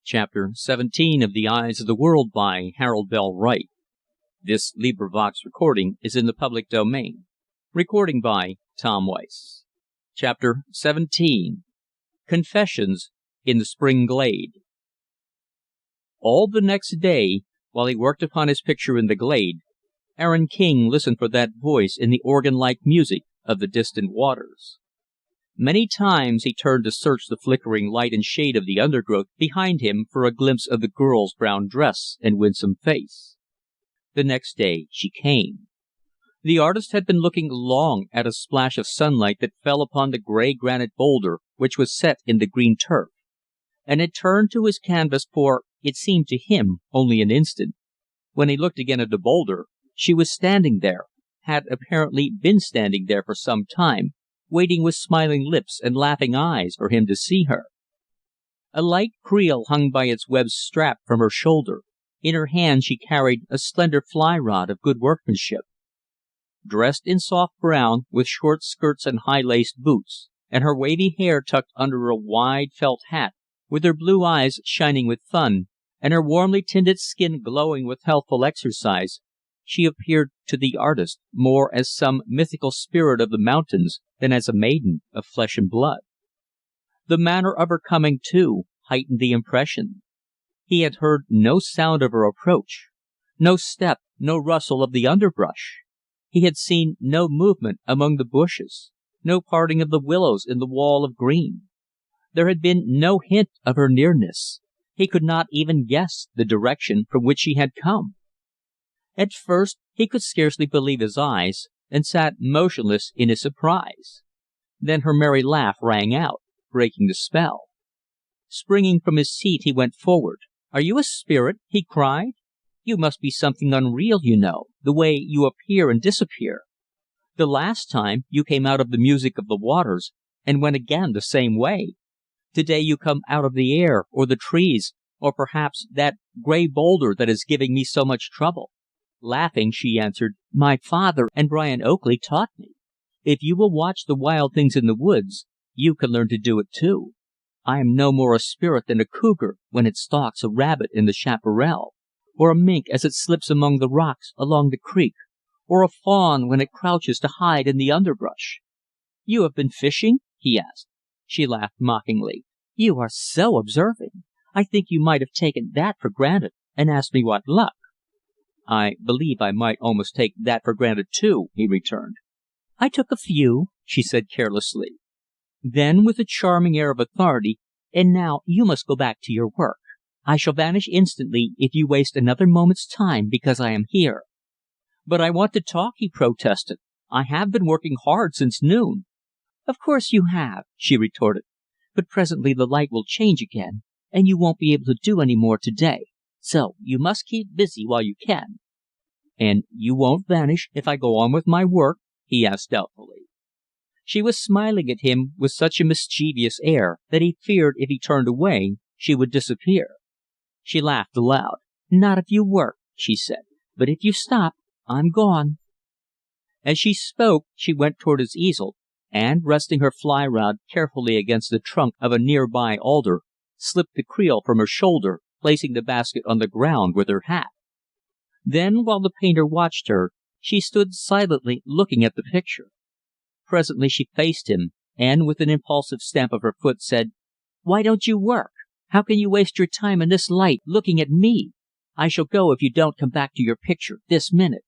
Chapter 17 of The Eyes of the World by Harold Bell Wright. This recording is in the public domain. Recording by Tom Weiss. Chapter 17. Confessions in the Spring Glade. All the next day, while he worked upon his picture in the glade, Aaron King listened for that voice in the organ-like music of the distant waters. Many times he turned to search the flickering light and shade of the undergrowth behind him for a glimpse of the girl's brown dress and winsome face. The next day she came. The artist had been looking long at a splash of sunlight that fell upon the gray granite boulder which was set in the green turf, and had turned to his canvas for, it seemed to him, only an instant. When he looked again at the boulder, she was standing there, had apparently been standing there for some time, waiting with smiling lips and laughing eyes for him to see her. A light creel hung by its webbed strap from her shoulder. In her hand she carried a slender fly rod of good workmanship. Dressed in soft brown, with short skirts and high-laced boots, and her wavy hair tucked under a wide felt hat, with her blue eyes shining with fun, and her warmly tinted skin glowing with healthful exercise, she appeared to the artist more as some mythical spirit of the mountains than as a maiden of flesh and blood. The manner of her coming, too, heightened the impression. He had heard no sound of her approach, no step, no rustle of the underbrush. He had seen no movement among the bushes, no parting of the willows in the wall of green. There had been no hint of her nearness. He could not even guess the direction from which she had come. At first, he could scarcely believe his eyes, and sat motionless in his surprise. Then her merry laugh rang out, breaking the spell. Springing from his seat, he went forward. "Are you a spirit?" he cried. "You must be something unreal, you know, the way you appear and disappear. The last time, you came out of the music of the waters, and went again the same way. Today you come out of the air, or the trees, or perhaps that gray boulder that is giving me so much trouble." Laughing, she answered, "My father and Brian Oakley taught me. If you will watch the wild things in the woods, you can learn to do it too. I am no more a spirit than a cougar when it stalks a rabbit in the chaparral, or a mink as it slips among the rocks along the creek, or a fawn when it crouches to hide in the underbrush." "You have been fishing?" he asked. She laughed mockingly. "You are so observing. I think you might have taken that for granted, and asked me what luck." "I believe I might almost take that for granted, too," he returned. "I took a few," she said carelessly. Then, with a charming air of authority, "And now you must go back to your work. I shall vanish instantly if you waste another moment's time because I am here." "But I want to talk," he protested. "I have been working hard since noon." "Of course you have," she retorted. "But presently the light will change again, and you won't be able to do any more to day. So you must keep busy while you can." "And you won't vanish if I go on with my work?" he asked doubtfully. She was smiling at him with such a mischievous air that he feared if he turned away she would disappear. She laughed aloud. "Not if you work," she said. "But if you stop, I'm gone." As she spoke, she went toward his easel, and, resting her fly rod carefully against the trunk of a near by alder, slipped the creel from her shoulder, placing the basket on the ground with her hat. Then, while the painter watched her, she stood silently looking at the picture. Presently she faced him, and, with an impulsive stamp of her foot, said, "Why don't you work? How can you waste your time in this light, looking at me? I shall go if you don't come back to your picture this minute."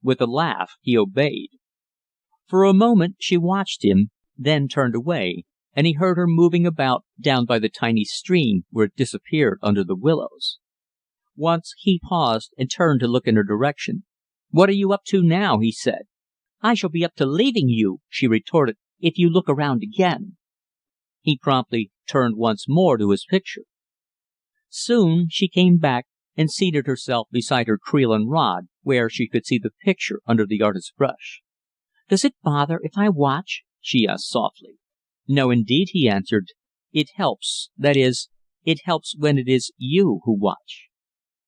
With a laugh, he obeyed. For a moment, she watched him, then turned away, and he heard her moving about down by the tiny stream where it disappeared under the willows. Once he paused and turned to look in her direction. "What are you up to now?" he said. "I shall be up to leaving you," she retorted, "if you look around again." He promptly turned once more to his picture. Soon she came back and seated herself beside her creel and rod, where she could see the picture under the artist's brush. "Does it bother if I watch?" she asked softly. "No, indeed," he answered. "It helps that is, it helps when it is you who watch."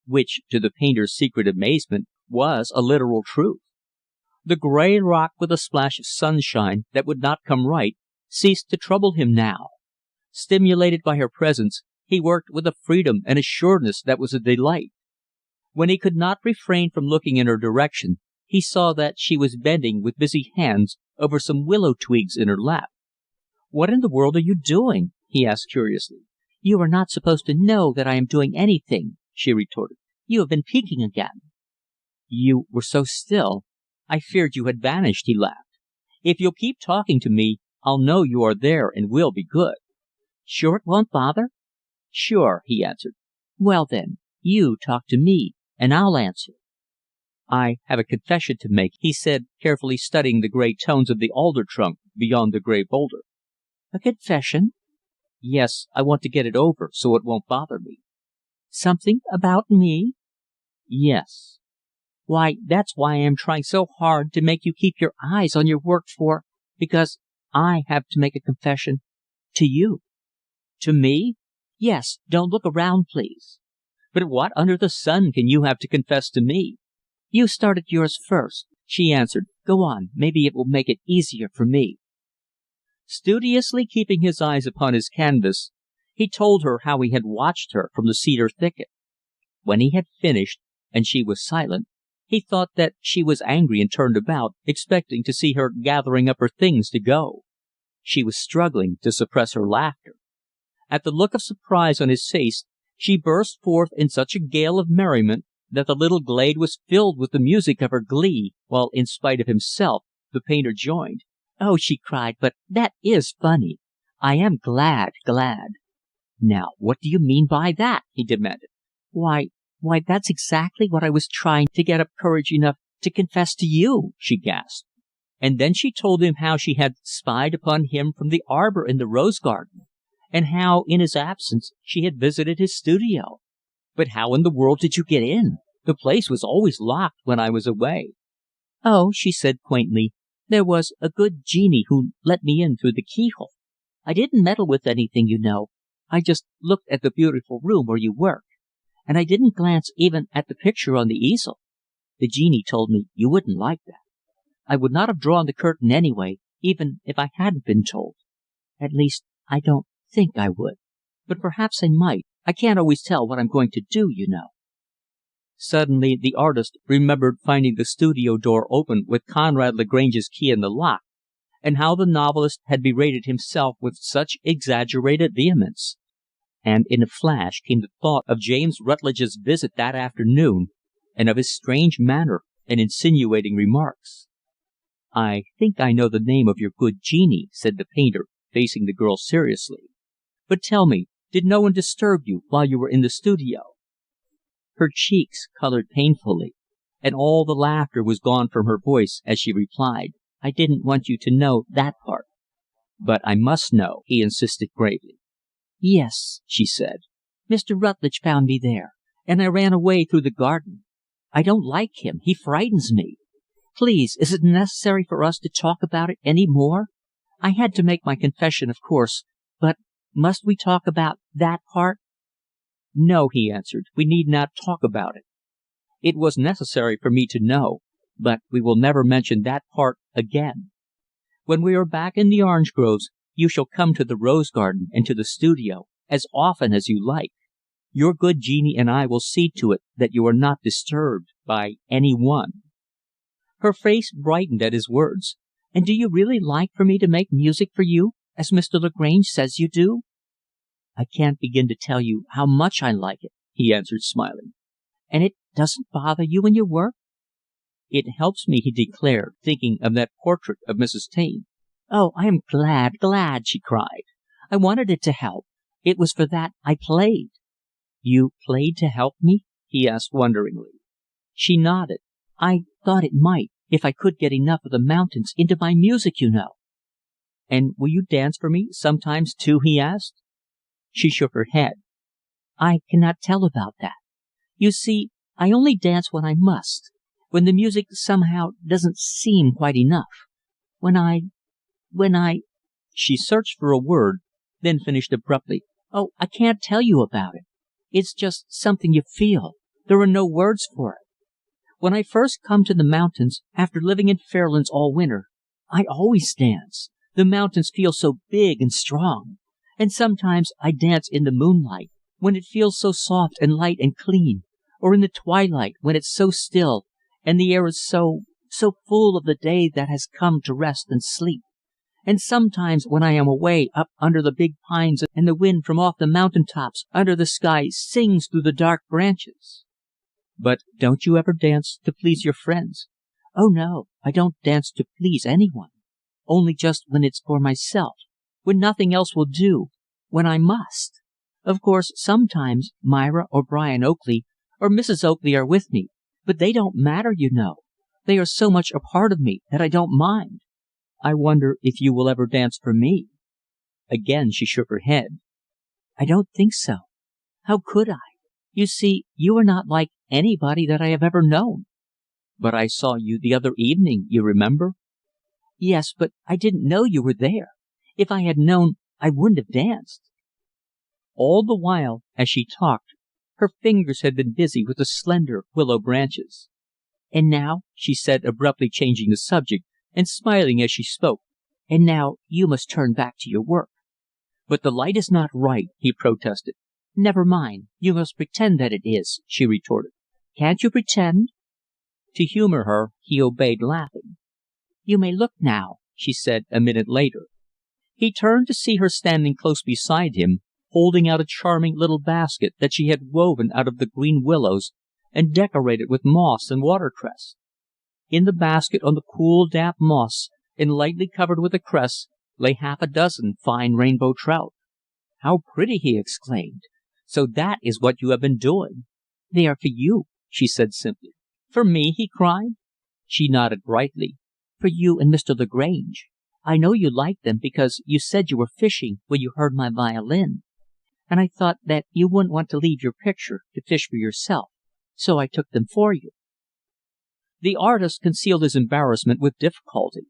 Which, to the painter's secret amazement, was a literal truth. The gray rock with a splash of sunshine that would not come right ceased to trouble him now. Stimulated by her presence, He worked with a freedom and a sureness that was a delight. When he could not refrain from looking in her direction, he saw that she was bending with busy hands over some willow twigs in her lap. "What in the world are you doing?" he asked curiously. "You are not supposed to know that I am doing anything," she retorted. "You have been peeking again." "You were so still, I feared you had vanished," he laughed. "If you'll keep talking to me, I'll know you are there and will be good." "Sure it won't bother?" "Sure," he answered. "Well, then, you talk to me, and I'll answer." "I have a confession to make," he said, carefully studying the gray tones of the alder trunk beyond the gray boulder. "A confession?" "Yes, I want to get it over, so it won't bother me." "Something about me?" "Yes." "Why, that's why I am trying so hard to make you keep your eyes on your work because I have to make a confession to you." "To me?" "Yes. Don't look around, please." "But what under the sun can you have to confess to me?" "You started yours first," she answered. "Go on. Maybe it will make it easier for me." Studiously keeping his eyes upon his canvas, he told her how he had watched her from the cedar thicket. When he had finished, and she was silent, he thought that she was angry and turned about, expecting to see her gathering up her things to go. She was struggling to suppress her laughter. At the look of surprise on his face, she burst forth in such a gale of merriment that the little glade was filled with the music of her glee, while, in spite of himself, the painter joined. "Oh," she cried, "but that is funny. I am glad, glad." "Now, what do you mean by that?" he demanded. Why, that's exactly what I was trying to get up courage enough to confess to you," she gasped. And then she told him how she had spied upon him from the arbor in the rose garden, and how, in his absence, she had visited his studio. "But how in the world did you get in? The place was always locked when I was away." "Oh," she said quaintly, "there was a good genie who let me in through the keyhole. I didn't meddle with anything, you know. I just looked at the beautiful room where you work. And I didn't glance even at the picture on the easel. The genie told me you wouldn't like that. I would not have drawn the curtain anyway, even if I hadn't been told. At least, I don't think I would. But perhaps I might. I can't always tell what I'm going to do, you know." Suddenly, the artist remembered finding the studio door open with Conrad Lagrange's key in the lock, and how the novelist had berated himself with such exaggerated vehemence. And, in a flash, came the thought of James Rutlidge's visit that afternoon, and of his strange manner and insinuating remarks. "I think I know the name of your good genie," said the painter, facing the girl seriously. "But tell me, did no one disturb you while you were in the studio?" Her cheeks colored painfully, and all the laughter was gone from her voice as she replied, "I didn't want you to know that part." "But I must know," he insisted gravely. "Yes," she said. "Mr. Rutlidge found me there, and I ran away through the garden. I don't like him. He frightens me. Please, is it necessary for us to talk about it any more? I had to make my confession, of course, but must we talk about that part?" "No," he answered, "we need not talk about it. It was necessary for me to know, but we will never mention that part again. When we are back in the orange groves, you shall come to the rose garden and to the studio as often as you like. Your good genie and I will see to it that you are not disturbed by any one." Her face brightened at his words. "And do you really like for me to make music for you, as Mr. Lagrange says you do?" "I can't begin to tell you how much I like it," he answered, smiling. "And it doesn't bother you in your work?" "It helps me," he declared, thinking of that portrait of Mrs. Taine. "Oh, I am glad, glad!" she cried. "I wanted it to help. It was for that I played." "You played to help me?" he asked wonderingly. She nodded. "I thought it might, if I could get enough of the mountains into my music, you know." "And will you dance for me, sometimes, too?" he asked. She shook her head. "I cannot tell about that. You see, I only dance when I must when the music, somehow, doesn't seem quite enough. When I She searched for a word, then finished abruptly, "Oh, I can't tell you about it. It's just something you feel. There are no words for it. When I first come to the mountains, after living in Fairlands all winter, I always dance. The mountains feel so big and strong. And sometimes I dance in the moonlight when it feels so soft and light and clean, or in the twilight when it's so still and the air is so full of the day that has come to rest and sleep. And sometimes when I am away up under the big pines and the wind from off the mountain tops under the sky sings through the dark branches." "But don't you ever dance to please your friends?" "Oh, no, I don't dance to please anyone. Only just when it's for myself, when nothing else will do, when I must. Of course, sometimes Myra or Brian Oakley or Mrs. Oakley are with me, but they don't matter, you know. They are so much a part of me that I don't mind." "I wonder if you will ever dance for me?" Again she shook her head. "I don't think so. How could I? You see, you are not like anybody that I have ever known." "But I saw you the other evening, you remember?" "Yes, but I didn't know you were there. If I had known, I wouldn't have danced." All the while, as she talked, her fingers had been busy with the slender willow branches. "And now," she said, abruptly changing the subject, and smiling as she spoke, "and now you must turn back to your work." "But the light is not right," he protested. "Never mind. You must pretend that it is," she retorted. "Can't you pretend?" To humor her, he obeyed, laughing. "You may look now," she said, a minute later. He turned to see her standing close beside him, holding out a charming little basket that she had woven out of the green willows and decorated with moss and watercress. In the basket, on the cool, damp moss, and lightly covered with the cress, lay half a dozen fine rainbow trout. "How pretty!" he exclaimed. "So that is what you have been doing." "They are for you," she said simply. "For me?" he cried. She nodded brightly. "For you and Mr. Lagrange. I know you like them because you said you were fishing when you heard my violin. And I thought that you wouldn't want to leave your picture to fish for yourself, so I took them for you." The artist concealed his embarrassment with difficulty,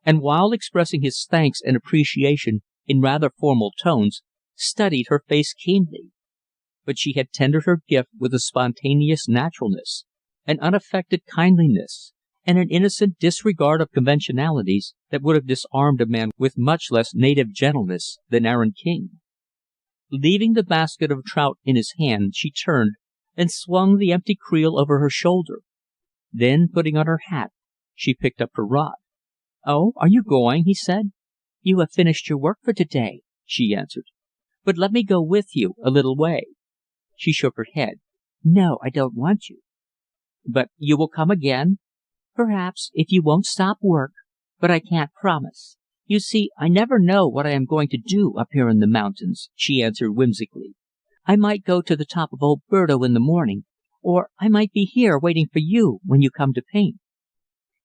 and while expressing his thanks and appreciation in rather formal tones, studied her face keenly. But she had tendered her gift with a spontaneous naturalness, an unaffected kindliness, and an innocent disregard of conventionalities that would have disarmed a man with much less native gentleness than Aaron King. Leaving the basket of trout in his hand, she turned and swung the empty creel over her shoulder. Then, putting on her hat, she picked up her rod. "Oh, are you going?" he said. "You have finished your work for to-day," she answered. "But let me go with you a little way." She shook her head. "No, I don't want you." "But you will come again?" "Perhaps, if you won't stop work, but I can't promise. You see, I never know what I am going to do up here in the mountains," she answered whimsically. "I might go to the top of old Berdo in the morning, or I might be here waiting for you when you come to paint."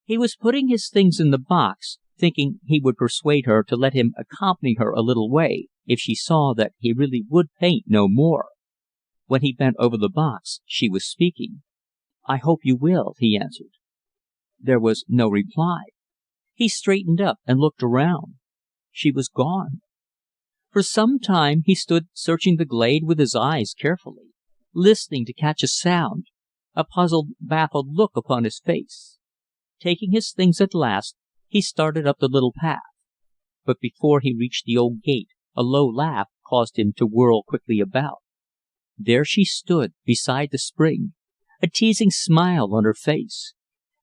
He was putting his things in the box, thinking he would persuade her to let him accompany her a little way, if she saw that he really would paint no more. When he bent over the box, she was speaking. "I hope you will," he answered. There was no reply. He straightened up and looked around. She was gone. For some time, he stood searching the glade with his eyes carefully, listening to catch a sound, a puzzled, baffled look upon his face. Taking his things at last, he started up the little path. But before he reached the old gate, a low laugh caused him to whirl quickly about. There she stood, beside the spring, a teasing smile on her face.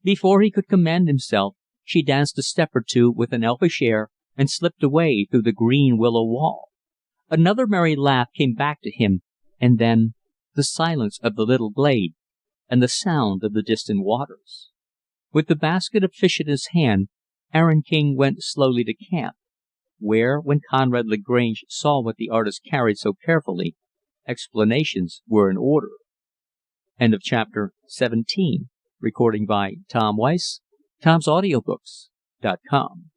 Before he could command himself, she danced a step or two with an elfish air and slipped away through the green willow wall. Another merry laugh came back to him, and then the silence of the little glade and the sound of the distant waters. With the basket of fish in his hand, Aaron King went slowly to camp, where, when Conrad Lagrange saw what the artist carried so carefully, explanations were in order. Chapter 17. Recording by Tom Weiss, Tom'sAudiobooks.com.